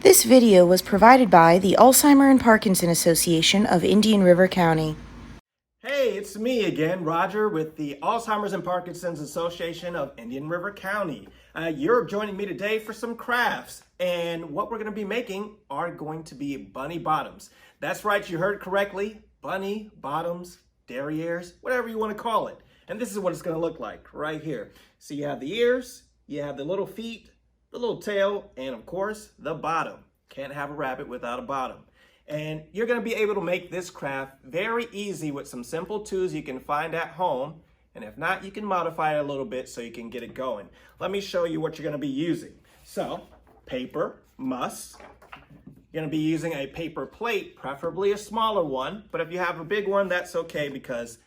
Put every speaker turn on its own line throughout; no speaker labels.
This video was provided by the Alzheimer and Parkinson Association of Indian River County.
Hey, it's me again, Roger, with the Alzheimer's and Parkinson's Association of Indian River County. You're joining me today for some crafts, and what we're going to be making are going to be bunny bottoms. That's right, you heard correctly, bunny bottoms, derrieres, whatever you want to call it. And this is what it's going to look like right here. So you have the ears, you have the little feet, the little tail, and of course, the bottom. Can't have a rabbit without a bottom. And you're going to be able to make this craft very easy with some simple tools you can find at home. And if not, you can modify it a little bit so you can get it going. Let me show you what you're going to be using. So, paper must. You're going to be using a paper plate, preferably a smaller one. But if you have a big one, that's okay because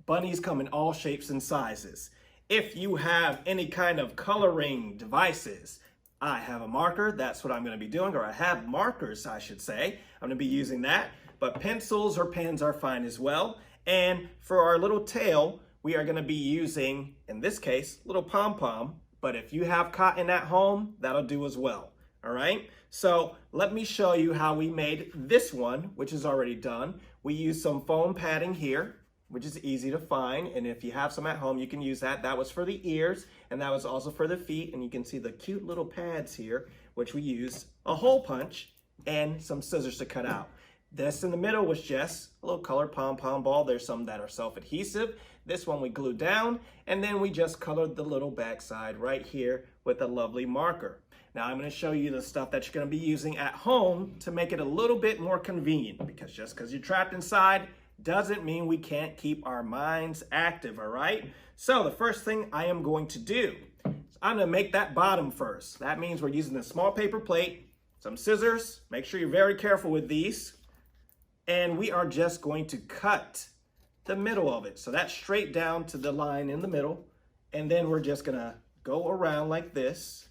bunnies come in all shapes and sizes. If you have any kind of coloring devices, I have a marker, that's what I'm going to be doing, or I have markers, I should say. I'm going to be using that, but pencils or pens are fine as well. And for our little tail, we are going to be using, in this case, little pom-pom, but if you have cotton at home, that'll do as well. All right, so let me show you how we made this one, which is already done. We used some foam padding here, which is easy to find, and if you have some at home, you can use that. That was for the ears, and that was also for the feet, and you can see the cute little pads here, which we used a hole punch and some scissors to cut out. This in the middle was just a little colored pom-pom ball. There's some that are self-adhesive. This one we glued down, and then we just colored the little backside right here with a lovely marker. Now I'm going to show you the stuff that you're going to be using at home to make it a little bit more convenient, because just because you're trapped inside doesn't mean we can't keep our minds active, all right? So the first thing I am going to do is I'm going to make that bottom first. That means we're using a small paper plate, some scissors. Make sure you're very careful with these. And we are just going to cut the middle of it. So that's straight down to the line in the middle. And then we're just going to go around like this.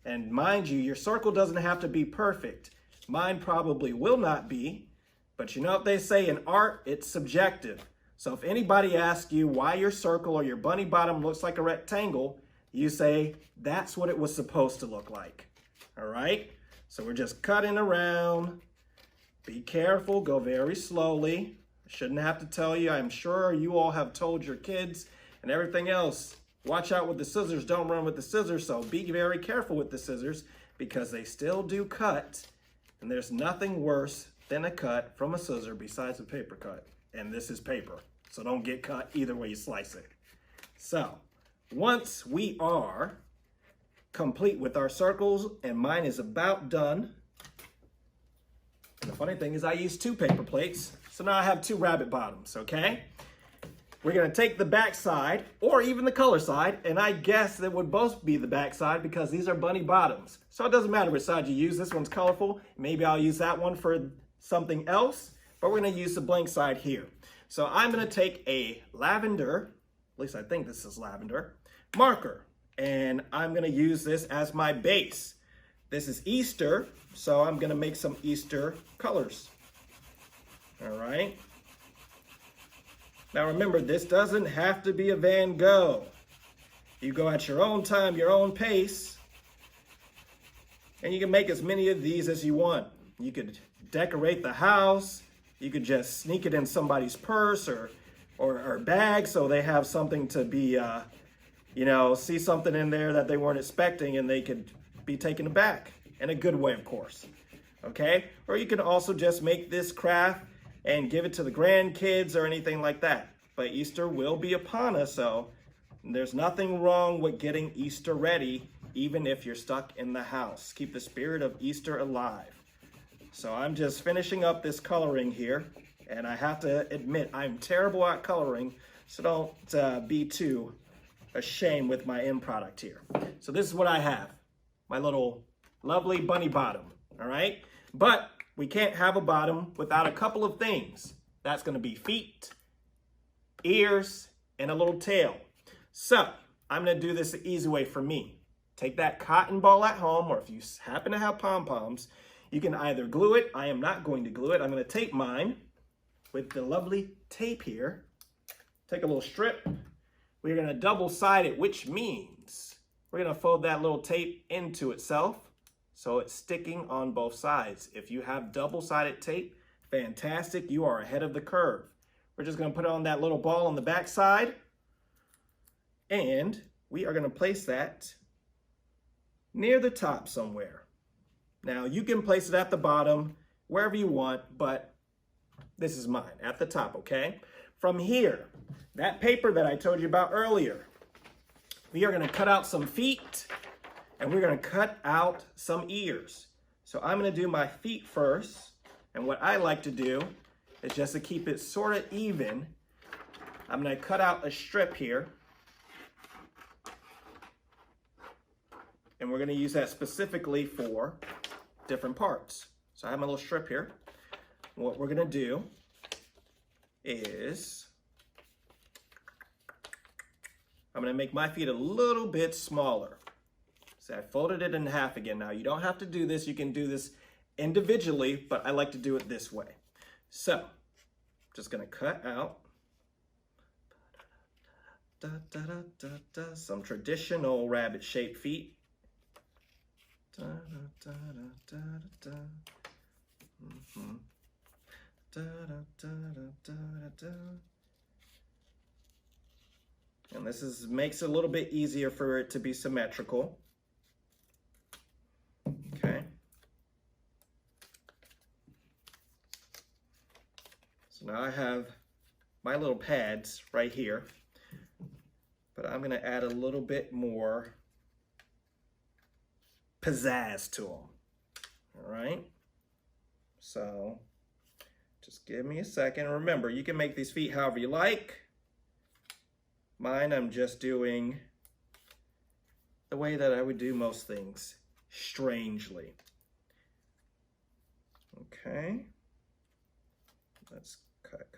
And mind you, your circle doesn't have to be perfect. Mine probably will not be. But you know what they say in art, it's subjective. So if anybody asks you why your circle or your bunny bottom looks like a rectangle, you say, that's what it was supposed to look like. All right? So we're just cutting around. Be careful, go very slowly. I shouldn't have to tell you, I'm sure you all have told your kids and everything else. Watch out with the scissors, don't run with the scissors. So be very careful with the scissors because they still do cut. And there's nothing worse than a cut from a scissor besides a paper cut. And this is paper, so don't get cut either way you slice it. So once we are complete with our circles, and mine is about done. And the funny thing is I used 2 paper plates, so now I have 2 rabbit bottoms, okay? We're gonna take the back side, or even the color side, and I guess it would both be the back side because these are bunny bottoms. So it doesn't matter which side you use. This one's colorful. Maybe I'll use that one for something else, but we're going to use the blank side here. So I'm going to take a lavender, at least I think this is lavender, marker, and I'm going to use this as my base. This is Easter, so I'm going to make some Easter colors. All right. Now remember, this doesn't have to be a Van Gogh. You go at your own time, your own pace, and you can make as many of these as you want. You could decorate the house. You could just sneak it in somebody's purse or bag so they have something to be, see something in there that they weren't expecting and they could be taken aback in a good way, of course. Okay? Or you can also just make this craft and give it to the grandkids or anything like that. But Easter will be upon us, so there's nothing wrong with getting Easter ready, even if you're stuck in the house. Keep the spirit of Easter alive. So I'm just finishing up this coloring here, and I have to admit I'm terrible at coloring, so don't be too ashamed with my end product here. So this is what I have, my little lovely bunny bottom, all right? But we can't have a bottom without a couple of things. That's gonna be feet, ears, and a little tail. So I'm gonna do this the easy way for me. Take that cotton ball at home, or if you happen to have pom-poms, you can either glue it. I am not going to glue it. I'm going to tape mine with the lovely tape here. Take a little strip. We're going to double side it, which means we're going to fold that little tape into itself so it's sticking on both sides. If you have double-sided tape, fantastic, you are ahead of the curve. We're just gonna put on that little ball on the back side, and we are gonna place that near the top somewhere. Now you can place it at the bottom, wherever you want, but this is mine, at the top, okay? From here, that paper that I told you about earlier, we are gonna cut out some feet, and we're gonna cut out some ears. So I'm gonna do my feet first, and what I like to do is just to keep it sort of even, I'm gonna cut out a strip here, and we're gonna use that specifically for different parts. So I have my little strip here. What we're gonna do is, I'm gonna make my feet a little bit smaller. So I folded it in half again. Now you don't have to do this, you can do this individually, but I like to do it this way. So, just gonna cut out some traditional rabbit shaped feet. And this makes it a little bit easier for it to be symmetrical. Okay. So now I have my little pads right here, but I'm gonna add a little bit more pizzazz to them. All right. So just give me a second. Remember, you can make these feet however you like. Mine, I'm just doing the way that I would do most things, strangely. Okay. Let's cut.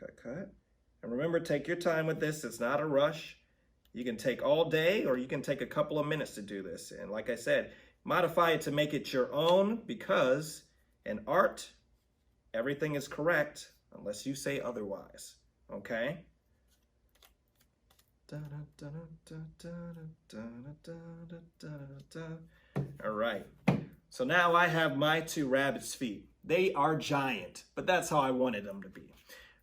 And remember, take your time with this. It's not a rush. You can take all day or you can take a couple of minutes to do this. And like I said, modify it to make it your own, because in art, everything is correct unless you say otherwise, okay? All right, so now I have my two rabbit's feet. They are giant, but that's how I wanted them to be.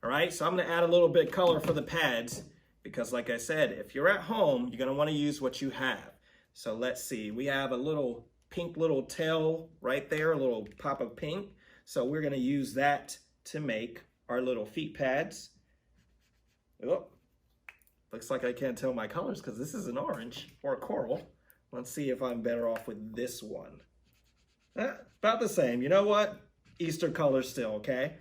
All right, so I'm gonna add a little bit of color for the pads, because like I said, if you're at home, you're gonna wanna use what you have. So let's see, we have a little pink little tail right there, a little pop of pink. So we're gonna use that to make our little feet pads. Oh, looks like I can't tell my colors because this is an orange or a coral. Let's see if I'm better off with this one. About the same, you know what? Easter colors still, okay?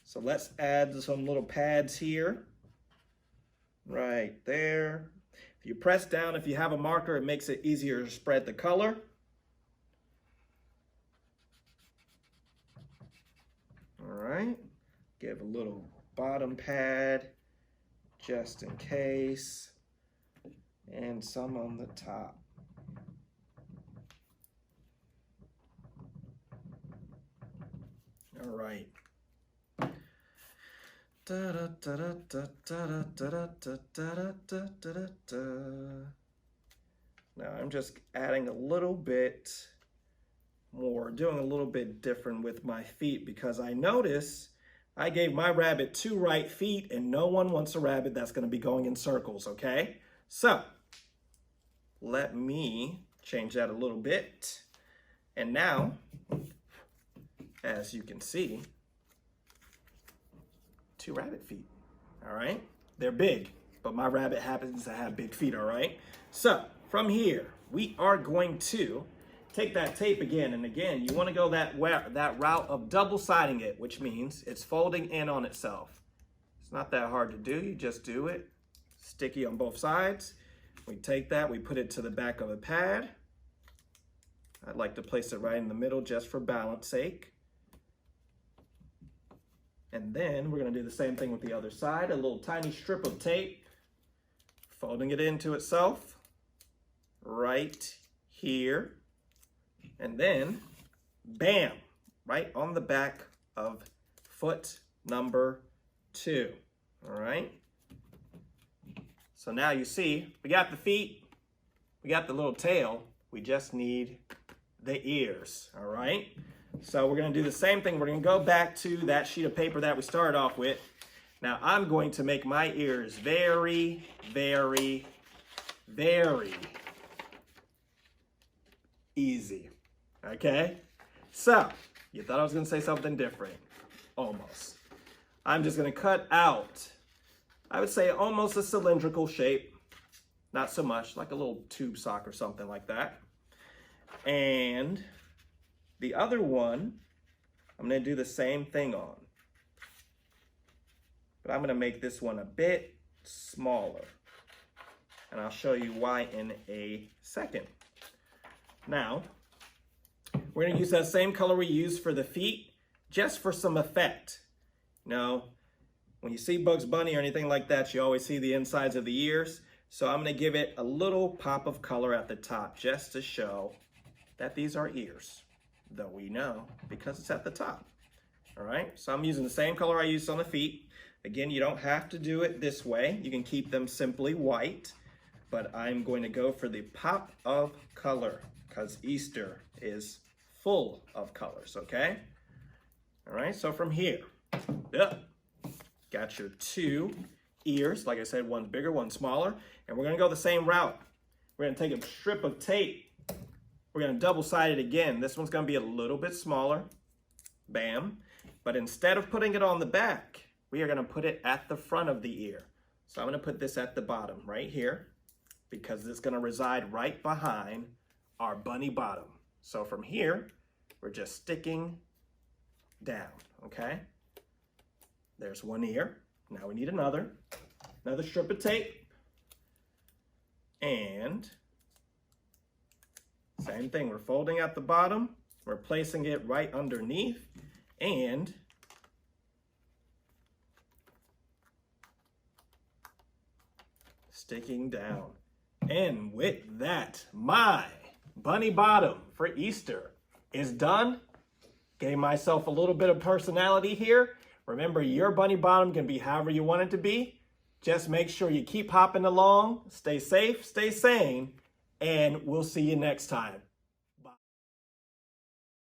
So let's add some little pads here. Right there. If you press down, if you have a marker, it makes it easier to spread the color. All right, give a little bottom pad just in case, and some on the top. All right. Now I'm just adding a little bit more, doing a little bit different with my feet, because I notice I gave my rabbit 2 right feet and no one wants a rabbit that's going to be going in circles, okay? So let me change that a little bit. And now, as you can see, 2 rabbit feet, all right? They're big, but my rabbit happens to have big feet, all right? So from here, we are going to take that tape again, and again, you want to go that route of double-siding it, which means it's folding in on itself. It's not that hard to do. You just do it. Sticky on both sides. We take that, we put it to the back of the pad. I'd like to place it right in the middle just for balance sake. And then we're going to do the same thing with the other side. A little tiny strip of tape, folding it into itself right here. And then, bam, right on the back of foot number 2, all right? So now you see, we got the feet, we got the little tail, we just need the ears, all right? So we're gonna do the same thing. We're gonna go back to that sheet of paper that we started off with. Now I'm going to make my ears very, very, very easy, okay? So, you thought I was gonna say something different, almost. I'm just gonna cut out, I would say almost a cylindrical shape, not so much, like a little tube sock or something like that. And the other one, I'm gonna do the same thing on. But I'm gonna make this one a bit smaller. And I'll show you why in a second. Now, we're gonna use that same color we used for the feet, just for some effect. You know, when you see Bugs Bunny or anything like that, you always see the insides of the ears. So I'm gonna give it a little pop of color at the top, just to show that these are ears, though we know because it's at the top. All right, so I'm using the same color I used on the feet. Again, you don't have to do it this way. You can keep them simply white, but I'm going to go for the pop of color because Easter is full of colors, okay? All right, so from here, got your two ears. Like I said, one's bigger, one's smaller, and we're gonna go the same route. We're gonna take a strip of tape. We're gonna double-side it again. This one's gonna be a little bit smaller, bam. But instead of putting it on the back, we are gonna put it at the front of the ear. So I'm gonna put this at the bottom, right here, because it's gonna reside right behind our bunny bottom. So from here, we're just sticking down, okay? There's one ear. Now we need another strip of tape. And same thing, we're folding at the bottom, we're placing it right underneath, and sticking down. And with that, my bunny bottom for Easter is done. Gave myself a little bit of personality here. Remember, your bunny bottom can be however you want it to be. Just make sure you keep hopping along, stay safe, stay sane, and we'll see you next time.